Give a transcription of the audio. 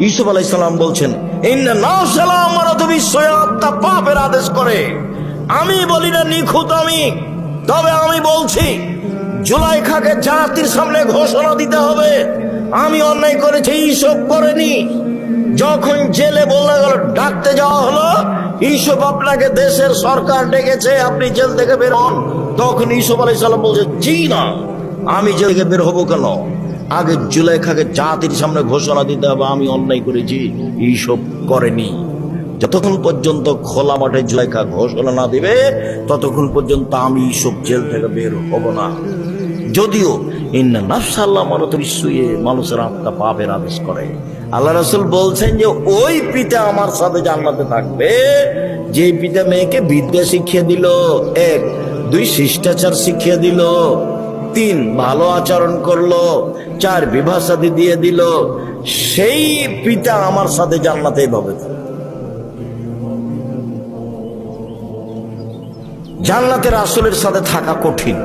ইউসুফ আলাইহিস সালাম বলছেন, ইন্না নাফসালা আমারাতু বিসসুই, আত্মা পাপের আদেশ করে। আমি বলি না নিখুঁত আমি, তবে আমি বলছি জুলাইখাকে জাতির সামনে ঘোষণা দিতে হবে আমি অন্যায় করেছি, ইউসুফ করেনি। যখন জেলে বলা গেল, ডাকতে যাওয়া হলো, ইউসুফ আপনাকে দেশের সরকার ডেকেছে, আপনি জেল থেকে বের হন। তখন ইউসুফ আলাইহিস সালাম বলছে, জি না, আমি জেল থেকে বের হবো কেন? আগে জুলাইখাকে জাতির সামনে ঘোষণা দিতে হবে আমি অন্যায় করেছি, ইউসুফ করেনি। যতক্ষণ পর্যন্ত খোলা মাঠে জুলাইখা ঘোষণা না দিবে ততক্ষণ পর্যন্ত আমি ইউসুফ জেল থেকে বের হব না। যদিও ইন্না নাফসাল্লাহ আমারাতু বিসসুই, মানুষের আত্মা পাপের আদেশ করে। আল্লাহ রাসূল বলছেন যে ওই পিতা আমার সাথে জান্নাতে থাকবে যে পিতা মেয়েকে বিদ্যা শিখিয়ে দিল, 1, 2 শিষ্টাচার শিখিয়ে দিল, 3 ভালো আচরণ করলো, 4 বিবাহ শাদী দিয়ে দিল, সেই পিতা আমার সাথে জান্নাতে এইভাবে থাকবে। জান্নাতের রাসূলের সাথে থাকা কঠিন।